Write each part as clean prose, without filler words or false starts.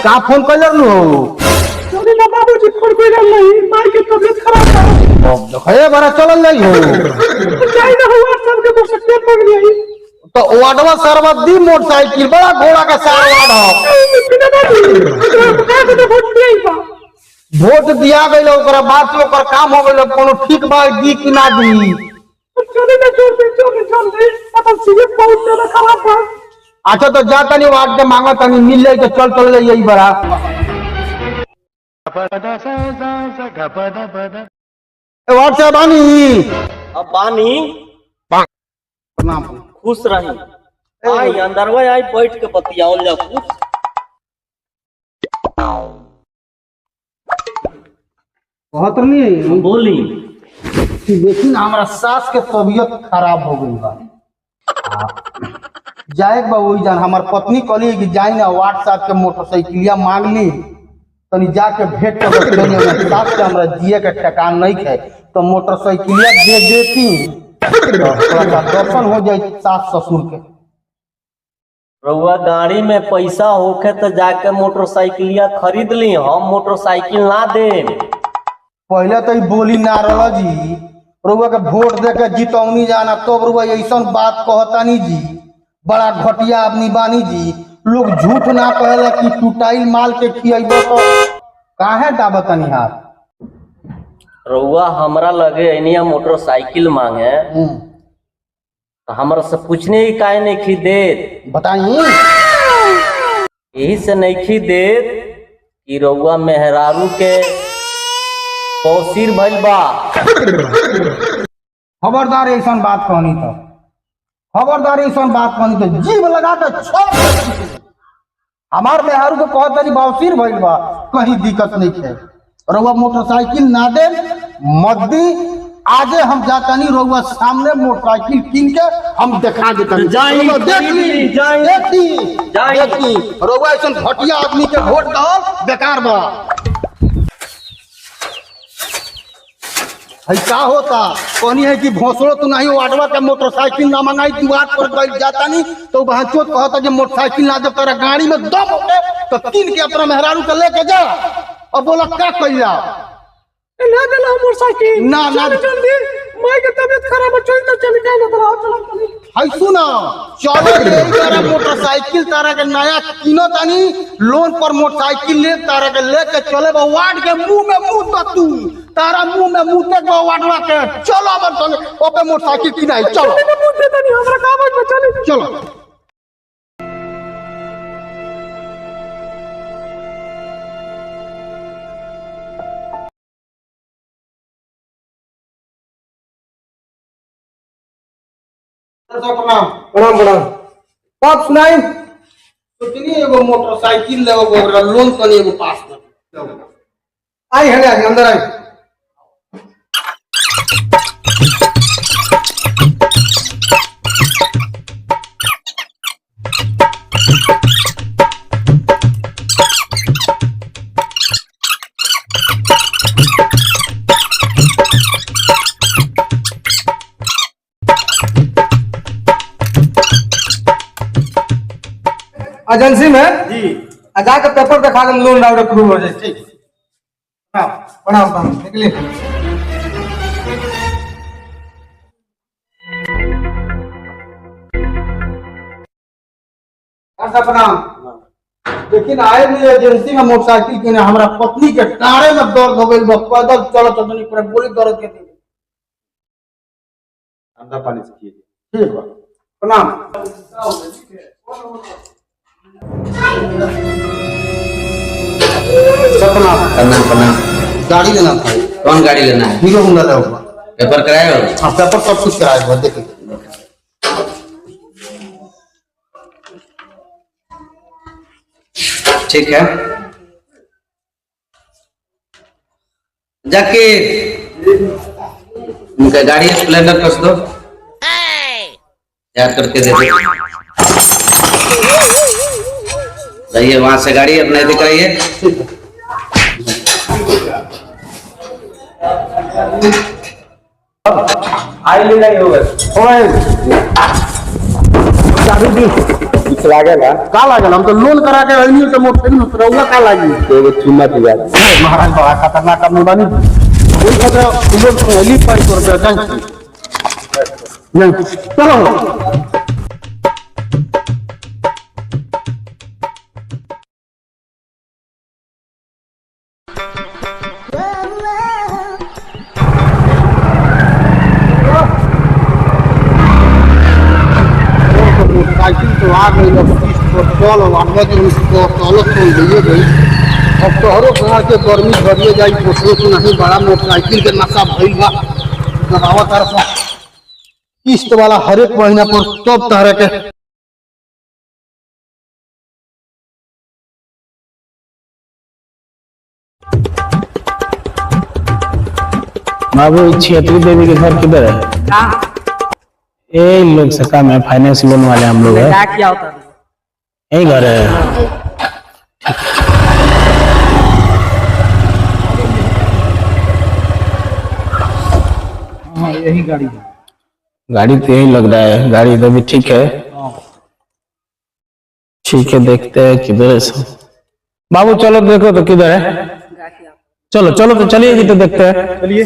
का फोन कर लो चले ना बाबूजी फोन कोई नहीं माई के तबीयत खराब है अब देखए बड़ा चलल नहीं हो जाई ना हुआ सब के मोटरसाइकिल पकड़ लिया तो वाडवा सर्वदी मोटरसाइकिल बड़ा घोड़ा का सारवाड हो बिना बाबू का के वोट दिया बा वोट दिया गइल ओकरा बाद से ओकर काम हो गइल कोनो ठीक बा दी कि ना दी चले ना चल अपन सीधे पहुंच जाना खराब बा अच्छा तो जा तनी वार्ड के मांगो तनी मिल जाई तो चल ले यही बड़ा वार्ड से बानी अब बानी प्रणाम खुश रही आई अंदर आई बैठ के बतियाओल जा कुछ बहुत नहीं बोली लेकिन हमारा सास के तबीयत खराब हो गई बा जाए बा वही जान हमार पत्नी कहली कि जाई ना व्हाट्सएप के मोटरसाइकिलिया मांग ली तनी जाके भेंट कर सास के हमरा जिए के ठेकान नहीं है तो मोटरसाइकिलिया दे देती थोड़ा सा दर्शन हो जाए सास ससुर के रउआ गाड़ी में पैसा होखे तो जाके मोटरसाइकिलिया खरीद ली हम मोटरसाइकिल ना दे पहले तो बोली ना रहा जी रुआ के वोट दे के जितौनी जाना तब रुआ ऐसा बात कहतानी जी बड़ा घटिया आदमी बानी जी लोग झूठ ना कहला कि टूटाइल माल के खियाइबो तो काहे दाबतनी हाथ रउआ हमरा लगे एनिया मोटरसाइकिल मांगे तो हमरा से पूछने ही काहे नहीं खी देत बताइए यही से नहीं खी देत कि रउआ मेहरारू के पौसीर भइल बा खबरदार ऐसा बात कहनी तो खबरदार ऐसा बात कहनी तो जीभ लगा के छोड़ हमार मेहरारू के कहतनी बौसीर भइल बा कहीं दिक्कत नहीं है रउआ मोटरसाइकिल ना दे मत दी आजे हम जातानी रउआ सामने मोटरसाइकिल किन के हम दिखा देतानी देखी रउआ ऐसा घटिया आदमी के वोट दो बेकार बा ऐसा होता कहनी है कि भोसड़ो तो नहीं वाडवा के मोटरसाइकिल ना मंगाई दुआर पर बैठ जाता नहीं तो वहां चोट कहता कि मोटरसाइकिल ना जब तेरा गाड़ी में दम होते तो किन के अपना मेहरारू के लेके जा और बोला क्या कहिया ना देला मोटरसाइकिल ना ना जल्दी माई के तबीयत खराब है चल चल जाए ना चलो हाय सुना चलो ले तारा मोटरसाइकिल तारा के नया किनो तानी लोन पर मोटरसाइकिल ले तारा के लेके चले बा वार्ड के मुंह में मुंह तू तारा मुंह में मुंह तक बा वार्डवा के चलो अपन संग ओपे मोटरसाइकिल किनाई चलो हमरा काम है चलो प्रणाम प्रणाम प्रणाम बात सुनाई सोचनी एगो मोटरसाइकिल ले ओकरा लोन तनी एगो पास कर आई है अंदर आई एजेंसी में जी जाकर पेपर दिखा दे लोन राउंड अप्रूव हो जाए ठीक प्रणाम प्रणाम निकलिए प्रणाम लेकिन आए भी एजेंसी में मोटरसाइकिल के हमारा पत्नी के टारे में दर्द हो गई पैदल चलत चलनी पूरा गोली दर्द के दी ठंडा पानी से पिए ठीक बा प्रणाम प्रणाम प्रणाम गाड़ी लेना था कौन गाड़ी लेना है हीरो होंडा ले होगा पेपर कराए हो हाँ पेपर सब कुछ कराए हुआ देखिए ठीक है जाके उनका गाड़ी स्प्लेंडर कस दो याद करके दे दो जाइए वहां से गाड़ी अपने दिखाइए आई ले नहीं होगा चाबी दी कुछ लागेला का लागल? हम तो लोन करा के रहनी तो मोटे में रहुआ का लागी? एगो चुम्मा दिया महाराज बड़ा खतरनाक आदमी बानी। कोई खतरा लोन पहली 500 रुपया नहीं चलो। मोटरसाइकिल तो आ गई, चल गई। अब तोहरो गाँव के गर्मी भरिए जाई, पोछलो तो नहीं बड़ा मोटरसाइकिल के नशा भइल बा। दबावा तरफ किस्त वाला हर एक महीना पर तब तरह के बाबू क्षेत्री देवी के घर किधर है? ये लोग से काम है, फाइनेंस लोन वाले हम लोग है। क्या होता है? यही घर है। हाँ यही गाड़ी है। गाड़ी तो यही लग रहा है, गाड़ी तो भी ठीक है। ठीक है, देखते हैं किधर है सब। बाबू चलो देखो तो किधर है। चलो चलो तो चलिए जी, तो देखते हैं। चलिए।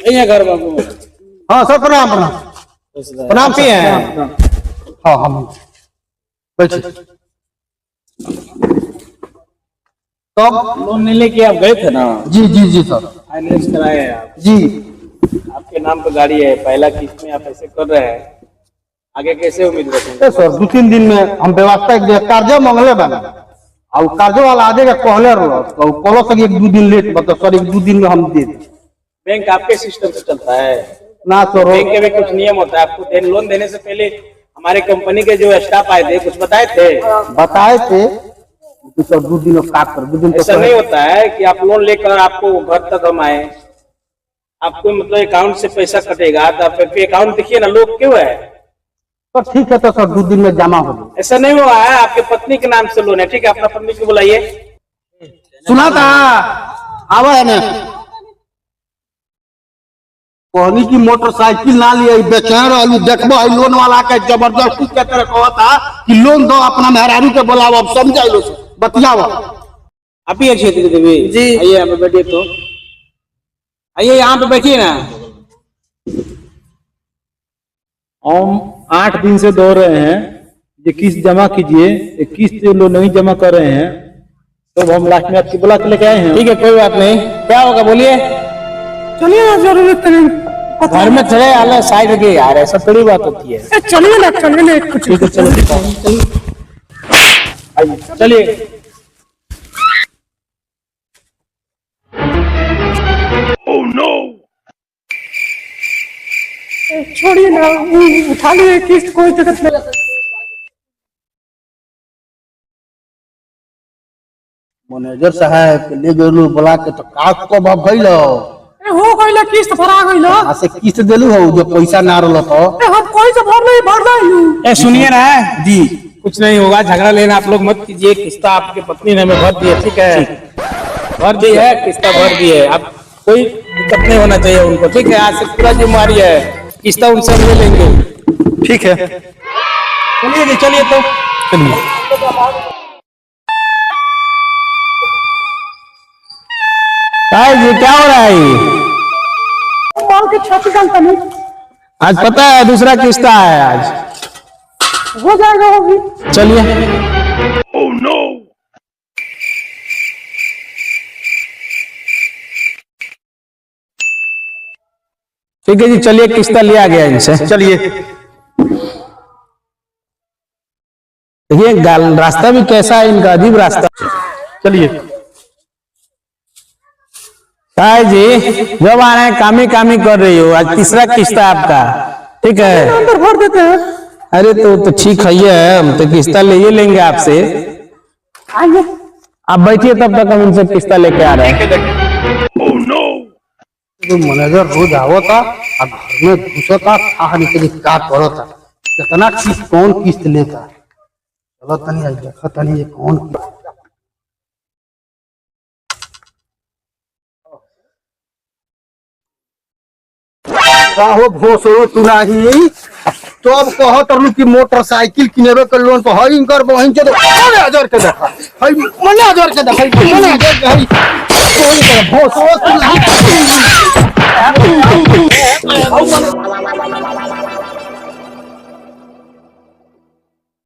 यही है घर बाबू। हाँ सर प्रणाम प्रणाम प्रणाम पे है। हाँ हम बैठिए। तब लोन नहीं लेके आप गए थे ना? जी जी जी सर। फाइनेंस कराए हैं आप। जी आपके नाम पे गाड़ी है, पहला किस्त में आप ऐसे कर रहे हैं, आगे कैसे उम्मीद रखेंगे? ए सर 2-3 दिन में हम व्यवस्था कर्जा मांगले बना और कर्जा वाला आजे के कहले रहो तो कहलो सर 1-2 दिन लेट बता सर 1-2 दिन में हम दे दें। बैंक आपके सिस्टम से चलता है ना सर बैंक के भी कुछ नियम होता है। आपको लोन देने से पहले हमारे कंपनी के जो स्टाफ आए थे कुछ बताए थे? बताए थे तो सर 2 दिन का कर 2 दिन तो ऐसा नहीं होता है कि आप लोन लेकर आपको घर तक हम आए, आपको मतलब अकाउंट से पैसा कटेगा तो आप अकाउंट देखिए ना, लोग क्यों है? तो ठीक है तो सर 2 दिन में जमा हो जाए। ऐसा नहीं हुआ है, आपके पत्नी के नाम से लोन है। ठीक है, अपना पत्नी को बुलाइए। सुना था आवा है ना कहनी की मोटरसाइकिल ना लिए बेचैन रहलू देखबो है लोन वाला के जबरदस्ती के तरह कहता कि लोन दो अपना मेहरारू के बुलाओ। अब समझाई लो बतियाओ। आप ही अच्छी थी देवी जी, आइए यहाँ पे बैठिए। तो आइए यहाँ पे बैठिए ना। हम 8 दिन से दौड़ रहे हैं, ये किस्त जमा कीजिए। ये किस्त जो लोग नहीं जमा कर रहे हैं तो हम लास्ट में आपकी बुला के लेके आए हैं। ठीक है, कोई बात नहीं। क्या होगा बोलिए। चलिए ना, जरूरत नहीं। घर में चले आले साइड के यार, ऐसा थोड़ी बात होती है। चलिए ना कुछ। ठीक है चलो आइए चलिए। छोड़िए ना, उठा लिए किस्त, कोई दिक्कत नहीं। मैनेजर साहब के ले गेलू बुला के तो का को भाग गइलो हो गइला, किस्त भरा गइला। आ से किस्त देलू हो जो पैसा ना रहल तो हम कोई से भर नहीं। ए सुनिए ना जी, कुछ नहीं होगा, झगड़ा लेना आप लोग मत कीजिए। किस्ता आपकी पत्नी ने हमें भर दी है, ठीक है? भर दी है, किस्ता भर दी है। अब कोई दिक्कत नहीं होना चाहिए उनको, ठीक है? आज से पूरा जिम्मेवारी है, किस्ता उनसे ले लेंगे। ठीक है चलिए जी, चलिए तो चलिए। जी क्या हो रहा है? माल के छत का नहीं आज पता है दूसरा किस्ता है आज। हो जाएगा होगी। चलिए। ठीक है जी, चलिए किस्ता लिया गया इनसे। चलिए। देखिए रास्ता भी कैसा है इनका, अजीब रास्ता। चलिए। साहब जी जब आ रहे हैं कामी कर रही हो, आज तीसरा किस्ता आपका, ठीक है? अंदर भर देते हैं। अरे तो ठीक है, हम तो किस्ता ले ही लेंगे आपसे। आइए आप बैठिए, तब तक हम इनसे किस्ता लेके आ रहे हैं। तो मैनेजर रोज आवता और घर में घुसता था निकली का करता कितना किस्त कौन किस्त लेता। चलो तनी देखा तनी ये कौन काहो भोसरो तू नहीं तो अब कहत रहलू कि मोटरसाइकिल किनेबे के लोन पर हई इनकर बहिन के तो 1000 के देखा हई 1000 के देखा 1000 के हई कोई भोसरो तू नहीं